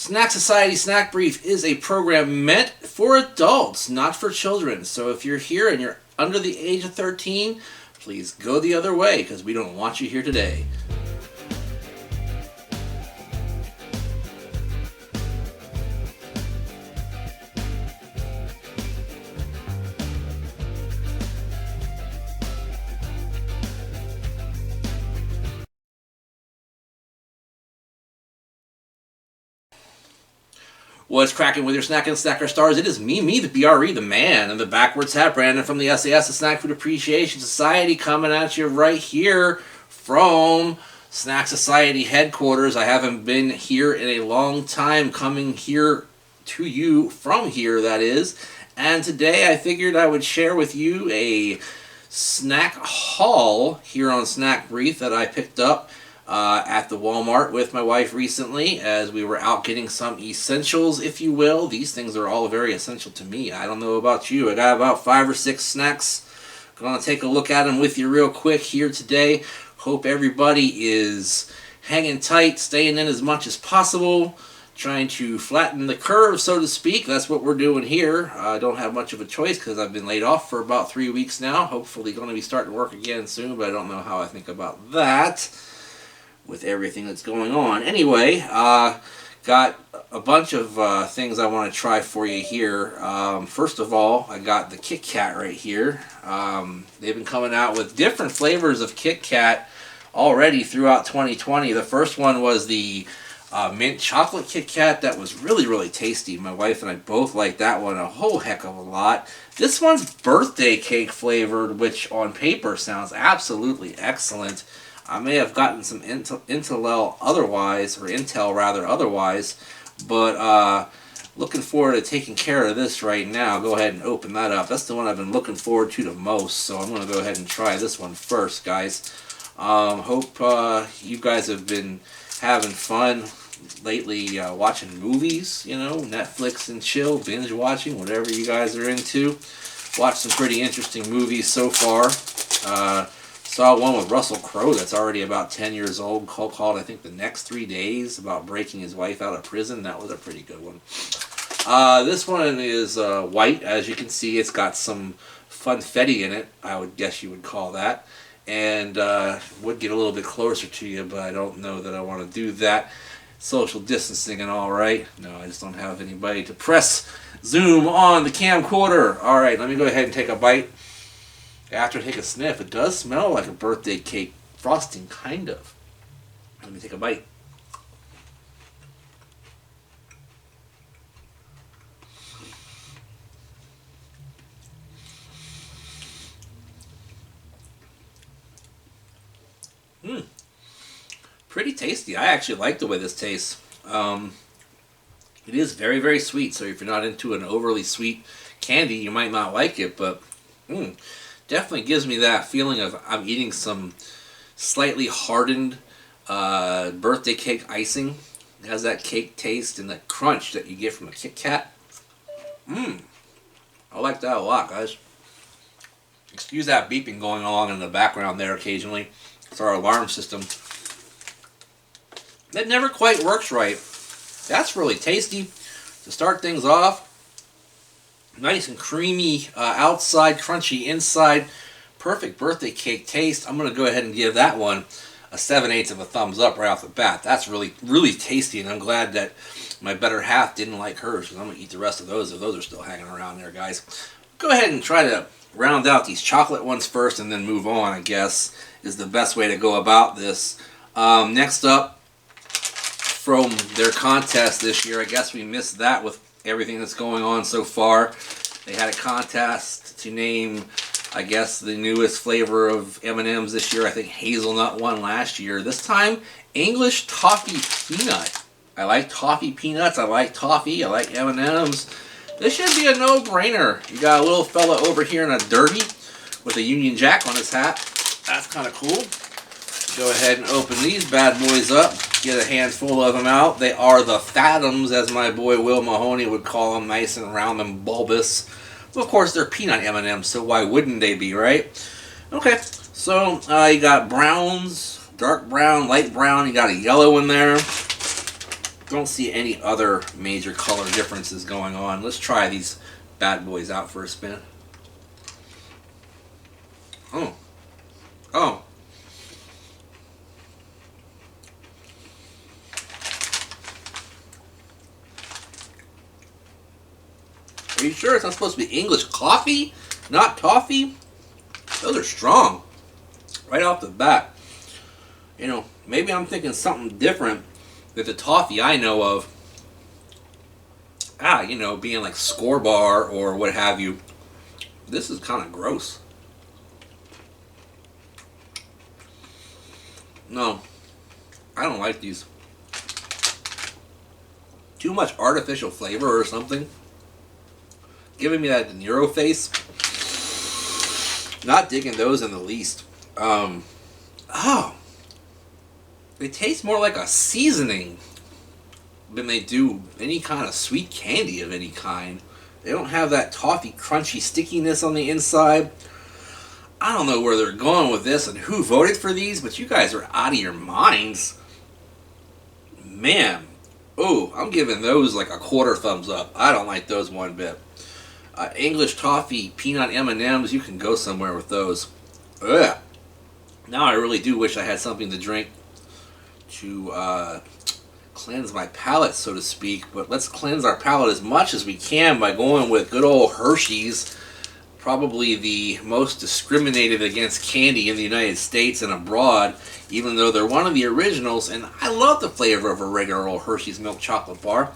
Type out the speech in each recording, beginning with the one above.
Snack Society Snack Brief is a program meant for adults, not for children. So if you're here and you're under the age of 13, please go the other way because we don't want you here today. What's cracking with your snack and snacker stars? It is me, the BRE, the man, and the backwards hat, Brandon from the SAS, the Snack Food Appreciation Society, coming at you right here from Snack Society headquarters. I haven't been here in a long time, coming here to you from here, that is. And today I figured I would share with you a snack haul here on Snack Brief that I picked up at the Walmart with my wife recently as we were out getting some essentials, if you will. These things are all very essential to me. I don't know about you. I got about 5 or 6 snacks. Gonna take a look at them with you real quick here today. Hope everybody is hanging tight, staying in as much as possible, trying to flatten the curve, so to speak. That's what we're doing here. I don't have much of a choice because I've been laid off for about 3 weeks now. Hopefully going to be starting to work again soon, but I don't know how I think about that with everything that's going on. Anyway, got a bunch of things I want to try for you here. First of all, I got the Kit Kat right here. They've been coming out with different flavors of Kit Kat already throughout 2020. The first one was the mint chocolate Kit Kat. That was really, really tasty. My wife and I both liked that one a whole heck of a lot. This one's birthday cake flavored, which on paper sounds absolutely excellent. I may have gotten some intel otherwise, but looking forward to taking care of this right now. Go ahead and open that up. That's the one I've been looking forward to the most, so I'm going to go ahead and try this one first, guys. Hope you guys have been having fun lately watching movies, you know, Netflix and chill, binge watching, whatever you guys are into. Watched some pretty interesting movies so far. Saw one with Russell Crowe that's already about 10 years old called I think The Next 3 Days, about breaking his wife out of prison. That was a pretty good one. This one is white. As you can see, it's got some funfetti in it, I would guess you would call that. And would get a little bit closer to you, but I don't know that I want to do that. Social distancing and all, right? No, I just don't have anybody to press zoom on the camcorder. All right, let me go ahead and take a bite. After I take a sniff, it does smell like a birthday cake frosting, kind of. Let me take a bite. Pretty tasty. I actually like the way this tastes. It is very, very sweet, so if you're not into an overly sweet candy, you might not like it, but definitely gives me that feeling of I'm eating some slightly hardened birthday cake icing. It has that cake taste and that crunch that you get from a Kit Kat. I like that a lot, guys. Excuse that beeping going along in the background there occasionally. It's our alarm system. That never quite works right. That's really tasty. To start things off, nice and creamy outside, crunchy inside. Perfect birthday cake taste. I'm going to go ahead and give that one a 7/8 of a thumbs up right off the bat. That's really, really tasty, and I'm glad that my better half didn't like hers, because I'm going to eat the rest of those if those are still hanging around there, guys. Go ahead and try to round out these chocolate ones first and then move on, I guess, is the best way to go about this. Next up, from their contest this year, I guess we missed that with everything that's going on so far. They had a contest to name, I guess, the newest flavor of M&Ms this year. I think hazelnut won last year. This time, English toffee peanut. I like toffee peanuts. I like toffee. I like M&Ms. This should be a no-brainer. You got a little fella over here in a derby with a Union Jack on his hat. That's kind of cool. Go ahead and open these bad boys up. Get a handful of them out. They are the Fatums, as my boy Will Mahoney would call them, nice and round and bulbous. Well, of course, they're peanut M&Ms, so why wouldn't they be, right? Okay, so you got browns, dark brown, light brown. You got a yellow in there. Don't see any other major color differences going on. Let's try these bad boys out for a spin. Oh. Oh. Are you sure it's not supposed to be English coffee, not toffee? Those are strong. Right off the bat. You know, maybe I'm thinking something different than the toffee I know of. You know, being like Score Bar or what have you. This is kind of gross. No, I don't like these. Too much artificial flavor or something. Giving me that De Niro face. Not digging those in the least. They taste more like a seasoning than they do any kind of sweet candy of any kind. They don't have that toffee crunchy stickiness on the inside. I don't know where they're going with this and who voted for these, but you guys are out of your minds. Man. Oh, I'm giving those like a quarter thumbs up. I don't like those one bit. English toffee peanut M&Ms, you can go somewhere with those. Ugh. Now I really do wish I had something to drink to cleanse my palate, so to speak. But let's cleanse our palate as much as we can by going with good old Hershey's. Probably the most discriminated against candy in the United States and abroad, even though they're one of the originals. And I love the flavor of a regular old Hershey's milk chocolate bar.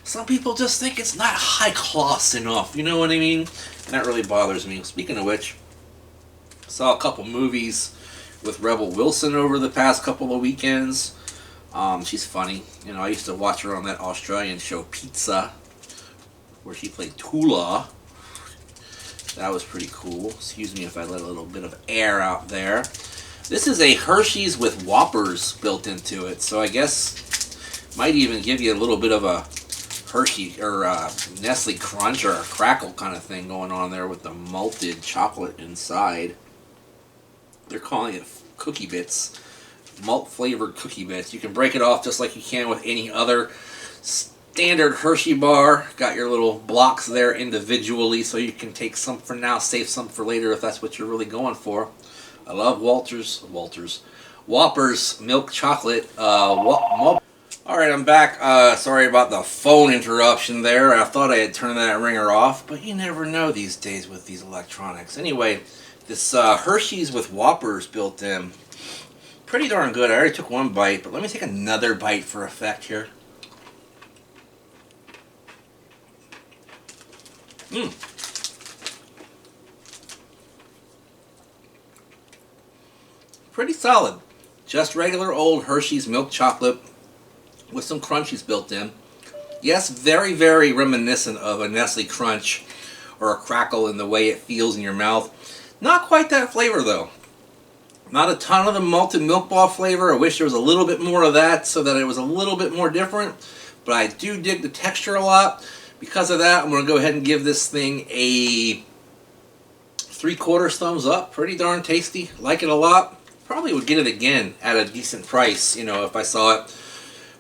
Some people just think it's not high class enough, you know what I mean? And that really bothers me. Speaking of which, I saw a couple movies with Rebel Wilson over the past couple of weekends. She's funny. You know, I used to watch her on that Australian show Pizza, where she played Tula. That was pretty cool. Excuse me if I let a little bit of air out there. This is a Hershey's with Whoppers built into it, so I guess might even give you a little bit of a Hershey or Nestle Crunch or a Crackle kind of thing going on there with the malted chocolate inside. They're calling it Cookie Bits, malt flavored Cookie Bits. You can break it off just like you can with any other standard Hershey bar. Got your little blocks there individually, so you can take some for now, save some for later if that's what you're really going for. I love Whoppers milk chocolate. Alright, I'm back. Sorry about the phone interruption there. I thought I had turned that ringer off, but you never know these days with these electronics. Anyway, this Hershey's with Whoppers built in. Pretty darn good. I already took one bite, but let me take another bite for effect here. Pretty solid. Just regular old Hershey's milk chocolate with some crunchies built in. Yes, very, very reminiscent of a Nestle Crunch or a Crackle in the way it feels in your mouth. Not quite that flavor though. Not a ton of the malted milk ball flavor. I wish there was a little bit more of that so that it was a little bit more different. But I do dig the texture a lot. Because of that, I'm going to go ahead and give this thing a 3/4 thumbs up. Pretty darn tasty. Like it a lot. Probably would get it again at a decent price, you know, if I saw it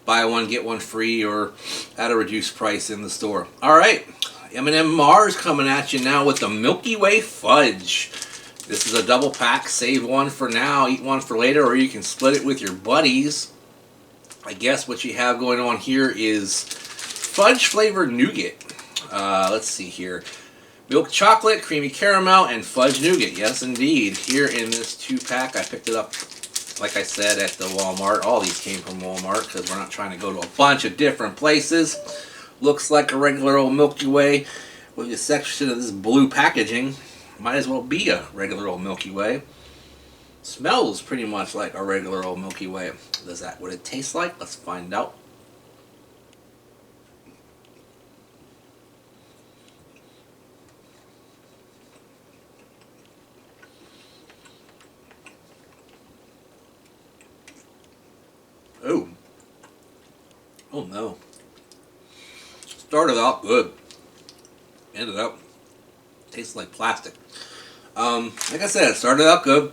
buy one, get one free or at a reduced price in the store. Alright, M&M Mars coming at you now with the Milky Way Fudge. This is a double pack. Save one for now, eat one for later, or you can split it with your buddies. I guess what you have going on here is fudge flavored nougat. Let's see here. Milk chocolate, creamy caramel, and fudge nougat. Yes, indeed. Here in this 2-pack, I picked it up, like I said, at the Walmart. All these came from Walmart because we're not trying to go to a bunch of different places. Looks like a regular old Milky Way with the section of this blue packaging. Might as well be a regular old Milky Way. Smells pretty much like a regular old Milky Way. Is that what it tastes like? Let's find out. Oh no. Started out good. Ended up tastes like plastic. Like I said, it started out good.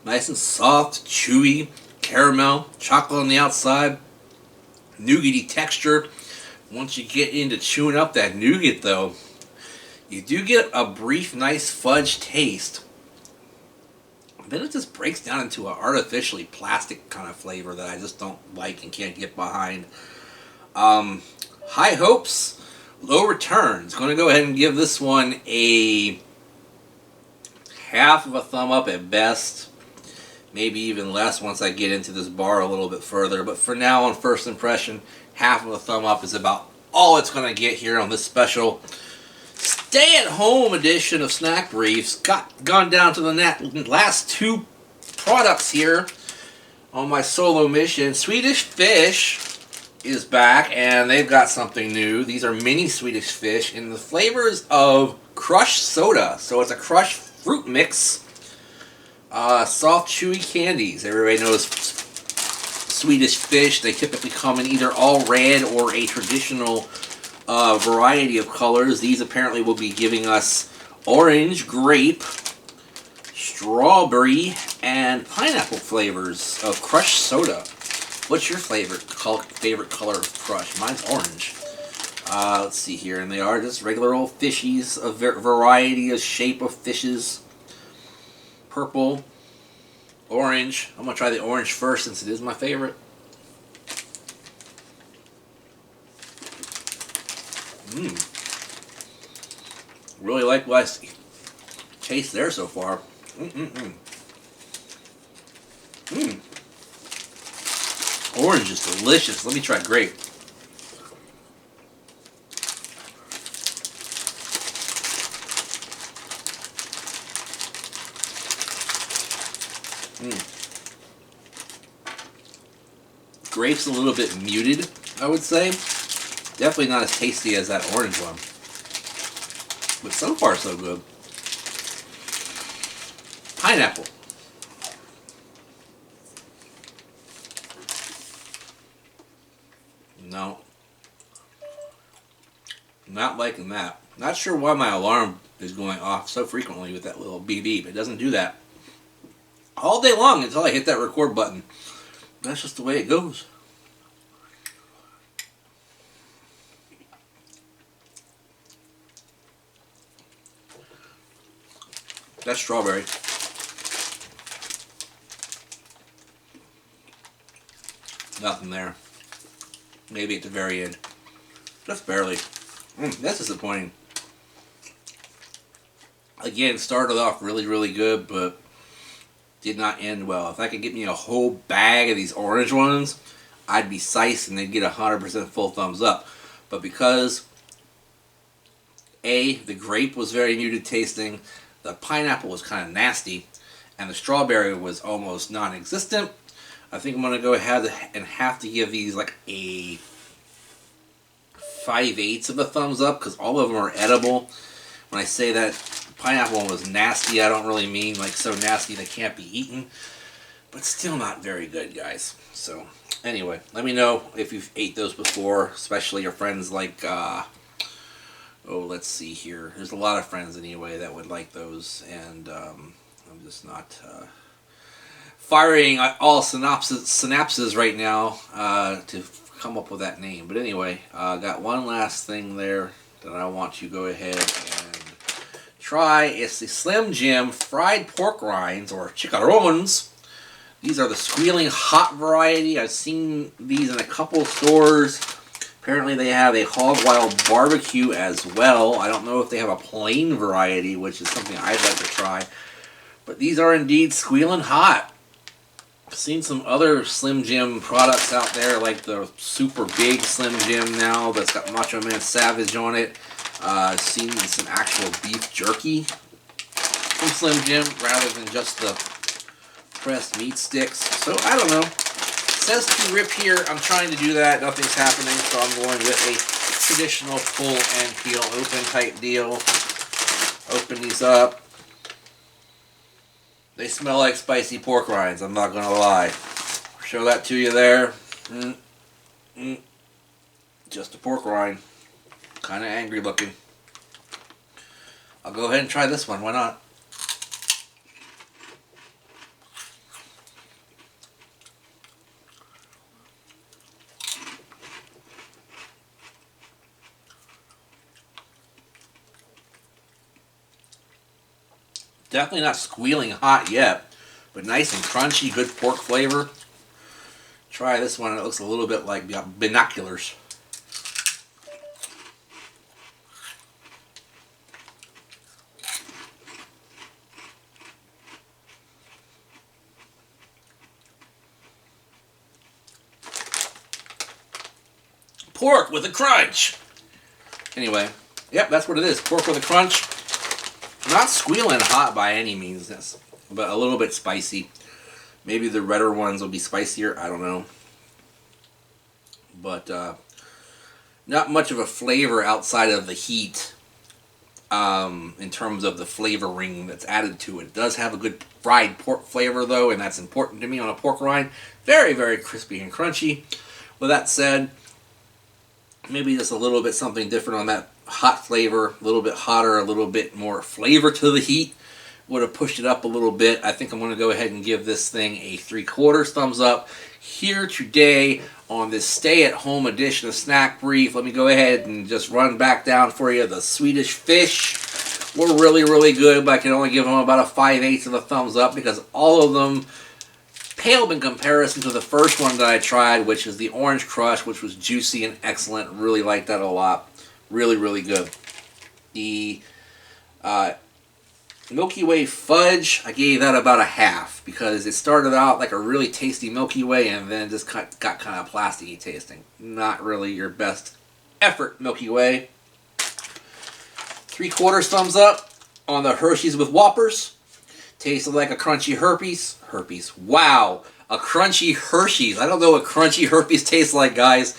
Nice and soft, chewy, caramel, chocolate on the outside. nougaty texture. Once you get into chewing up that nougat, though, you do get a brief, nice fudge taste. Then it just breaks down into an artificially plastic kind of flavor that I just don't like and can't get behind. High hopes, low returns. Going to go ahead and give this one a half of a thumb up at best. Maybe even less once I get into this bar a little bit further. But for now, on first impression, half of a thumb up is about all it's going to get here on this special stay-at-home edition of Snack Briefs. Gone down to the last two products here on my solo mission. Swedish Fish is back, and they've got something new. These are mini Swedish Fish in the flavors of crushed soda. So it's a crushed fruit mix. Soft, chewy candies. Everybody knows Swedish Fish. They typically come in either all red or a traditional variety of colors. These apparently will be giving us orange, grape, strawberry, and pineapple flavors of crushed soda. What's your favorite color of crush? Mine's orange. Let's see here, and they are just regular old Fishies, a variety of shape of fishes. Purple, orange. I'm gonna try the orange first since it is my favorite. Really like what I taste there so far. Orange is delicious. Let me try grape. Grape's a little bit muted, I would say. Definitely not as tasty as that orange one. But so far, so good. Pineapple. No. Not liking that. Not sure why my alarm is going off so frequently with that little beep beep. It doesn't do that all day long until I hit that record button. That's just the way it goes. That's strawberry. Nothing there. Maybe at the very end. Just barely. That's disappointing. Again, started off really, really good, but did not end well. If I could get me a whole bag of these orange ones, I'd be siced and they'd get 100% full thumbs up. But because A, the grape was very muted tasting, the pineapple was kind of nasty, and the strawberry was almost non-existent, I think I'm going to go ahead and have to give these like a 5/8 of a thumbs up, because all of them are edible. When I say that pineapple one was nasty, I don't really mean like so nasty they can't be eaten, but still not very good, guys. So anyway, let me know if you've ate those before, especially your friends like let's see here. There's a lot of friends anyway that would like those, and I'm just not firing all synapses right now to come up with that name. But anyway, got one last thing there that I want to go ahead and try. It's the Slim Jim fried pork rinds, or chicharrones. These are the squealing hot variety. I've seen these in a couple stores. Apparently they have a hog wild barbecue as well. I don't know if they have a plain variety, which is something I'd like to try. But these are indeed squealing hot. I've seen some other Slim Jim products out there, like the super big Slim Jim now that's got Macho Man Savage on it. I've seen some actual beef jerky from Slim Jim rather than just the pressed meat sticks. So I don't know. It says to rip here. I'm trying to do that. Nothing's happening, so I'm going with a traditional pull and peel open type deal. Open these up. They smell like spicy pork rinds, I'm not going to lie. Show that to you there. Just a pork rind. Kind of angry looking. I'll go ahead and try this one, why not? Definitely not squealing hot yet, but nice and crunchy, good pork flavor. Try this one. It looks a little bit like binoculars. Pork with a crunch. Anyway, yep, that's what it is. Pork with a crunch. Not squealing hot by any means, but a little bit spicy. Maybe the redder ones will be spicier. I don't know. But not much of a flavor outside of the heat in terms of the flavoring that's added to it. It does have a good fried pork flavor, though, and that's important to me on a pork rind. Very, very crispy and crunchy. With that said, maybe just a little bit something different on that hot flavor, a little bit hotter, a little bit more flavor to the heat. Would have pushed it up a little bit. I think I'm going to go ahead and give this thing a 3/4 thumbs up here today on this stay-at-home edition of Snack Brief. Let me go ahead and just run back down for you. The Swedish fish were really, really good, but I can only give them about a 5/8 of a thumbs up because all of them paled in comparison to the first one that I tried, which is the Orange Crush, which was juicy and excellent. Really liked that a lot. Really, really good. The Milky Way Fudge, I gave that about a half because it started out like a really tasty Milky Way and then just got kind of plasticky tasting. Not really your best effort, Milky Way. 3/4 thumbs up on the Hershey's with Whoppers. Tasted like a crunchy Herpes. Wow. A crunchy Hershey's. I don't know what crunchy Herpes tastes like, guys,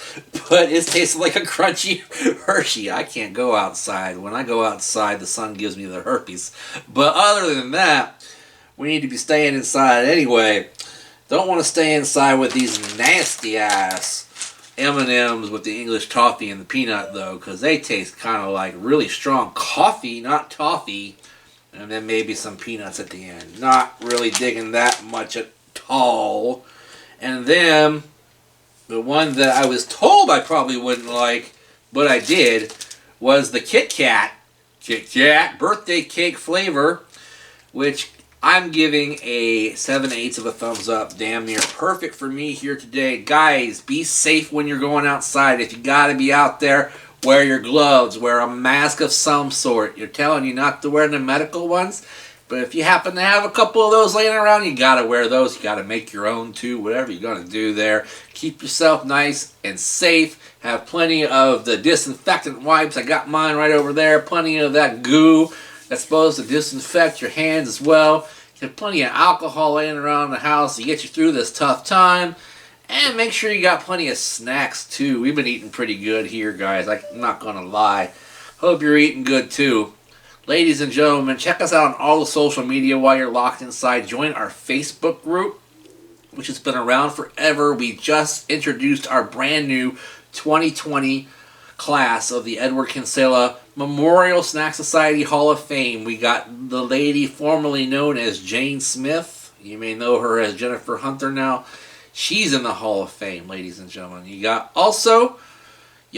but it tastes like a crunchy Hershey. I can't go outside. When I go outside, the sun gives me the herpes. But other than that, we need to be staying inside anyway. Don't want to stay inside with these nasty-ass M&Ms with the English toffee and the peanut, though, because they taste kind of like really strong coffee, not toffee, and then maybe some peanuts at the end. Not really digging that much at all. And then the one that I was told I probably wouldn't like, but I did, was the Kit Kat birthday cake flavor, which I'm giving a 7/8 of a thumbs up. Damn near perfect for me here today. Guys, be safe when you're going outside. If you gotta be out there, wear your gloves, wear a mask of some sort. You're telling you not to wear the medical ones, but if you happen to have a couple of those laying around, you gotta wear those. You gotta make your own too, whatever you're gonna do there. Keep yourself nice and safe. Have plenty of the disinfectant wipes. I got mine right over there. Plenty of that goo that's supposed to disinfect your hands as well. Have plenty of alcohol laying around the house to get you through this tough time. And make sure you got plenty of snacks too. We've been eating pretty good here, guys. I'm not gonna lie. Hope you're eating good too. Ladies and gentlemen, check us out on all the social media while you're locked inside. Join our Facebook group, which has been around forever. We just introduced our brand new 2020 class of the Edward Kinsella Memorial Snack Society Hall of Fame. We got the lady formerly known as Jane Smith. You may know her as Jennifer Hunter now. She's in the Hall of Fame, ladies and gentlemen. You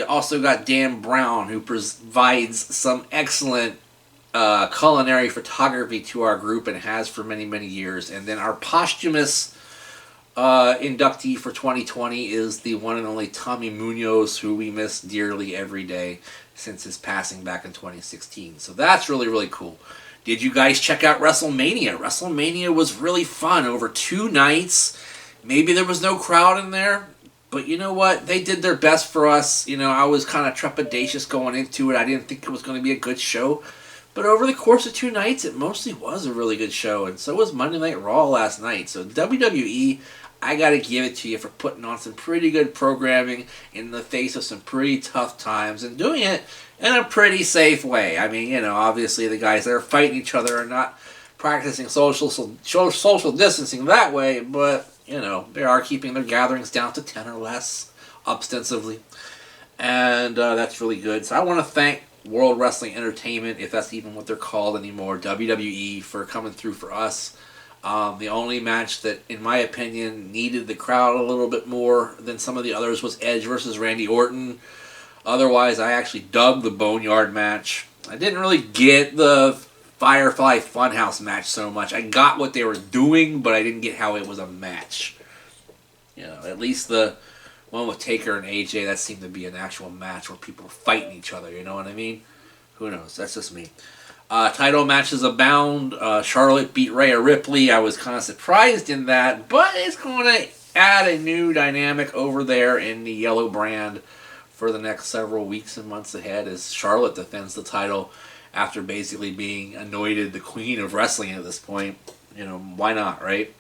also got Dan Brown, who provides some excellent culinary photography to our group and has for many, many years. And then our posthumous inductee for 2020 is the one and only Tommy Munoz, who we miss dearly every day since his passing back in 2016. So that's really, really cool. Did you guys check out WrestleMania? WrestleMania was really fun over 2 nights. Maybe there was no crowd in there, but you know what? They did their best for us. You know, I was kind of trepidatious going into it. I didn't think it was going to be a good show. But over the course of 2 nights, it mostly was a really good show. And so was Monday Night Raw last night. So WWE, I got to give it to you for putting on some pretty good programming in the face of some pretty tough times and doing it in a pretty safe way. I mean, you know, obviously the guys that are fighting each other are not practicing social distancing that way, but, you know, they are keeping their gatherings down to 10 or less, ostensibly. And that's really good. So I want to thank World Wrestling Entertainment, if that's even what they're called anymore, WWE, for coming through for us. The only match that, in my opinion, needed the crowd a little bit more than some of the others was Edge versus Randy Orton. Otherwise, I actually dug the Boneyard match. I didn't really get the Firefly Funhouse match so much. I got what they were doing, but I didn't get how it was a match. You know, at least the one with Taker and AJ, that seemed to be an actual match where people were fighting each other. You know what I mean? Who knows? That's just me. Title matches abound. Charlotte beat Rhea Ripley. I was kind of surprised in that, but it's going to add a new dynamic over there in the yellow brand for the next several weeks and months ahead as Charlotte defends the title after basically being anointed the queen of wrestling at this point. You know, why not, right?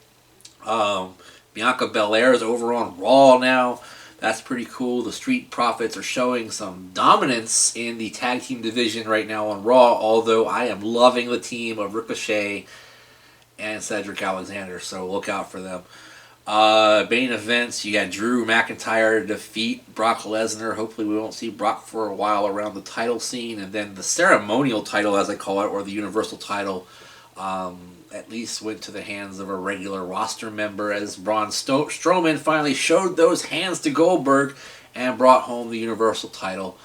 Bianca Belair is over on Raw now. That's pretty cool. The Street Profits are showing some dominance in the tag team division right now on Raw, although I am loving the team of Ricochet and Cedric Alexander, so look out for them. Main events, you got Drew McIntyre defeat Brock Lesnar. Hopefully we won't see Brock for a while around the title scene. And then the ceremonial title, as I call it, or the Universal title, at least went to the hands of a regular roster member as Braun Strowman finally showed those hands to Goldberg and brought home the Universal title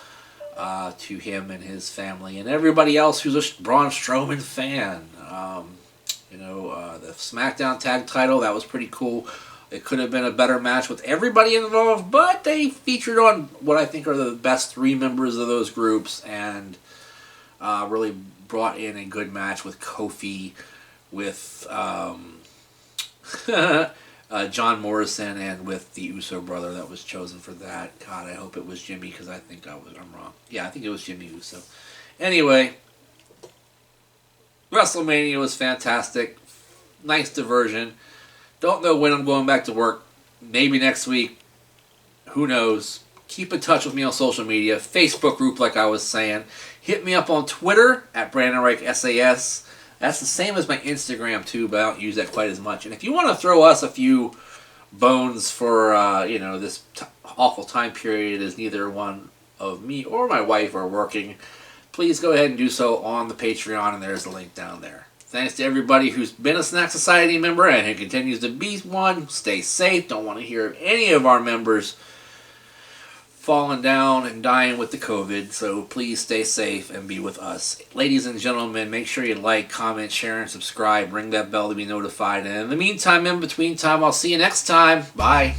to him and his family and everybody else who's a Braun Strowman fan. The SmackDown tag title, that was pretty cool. It could have been a better match with everybody involved, but they featured on what I think are the best three members of those groups and really brought in a good match with Kofi, with John Morrison, and with the Uso brother that was chosen for that. God, I hope it was Jimmy because I think I'm wrong. Yeah, I think it was Jimmy Uso. Anyway, WrestleMania was fantastic. Nice diversion. Don't know when I'm going back to work. Maybe next week. Who knows? Keep in touch with me on social media. Facebook group, like I was saying. Hit me up on Twitter at Brandon Reich SAS. That's the same as my Instagram too, but I don't use that quite as much. And if you want to throw us a few bones for this awful time period as neither one of me or my wife are working, please go ahead and do so on the Patreon, and there's the link down there. Thanks to everybody who's been a Snack Society member and who continues to be one. Stay safe. Don't want to hear of any of our members falling down and dying with the COVID, so please stay safe and be with us. Ladies and gentlemen, make sure you like, comment, share, and subscribe. Ring that bell to be notified. And in the meantime, in between time, I'll see you next time. Bye.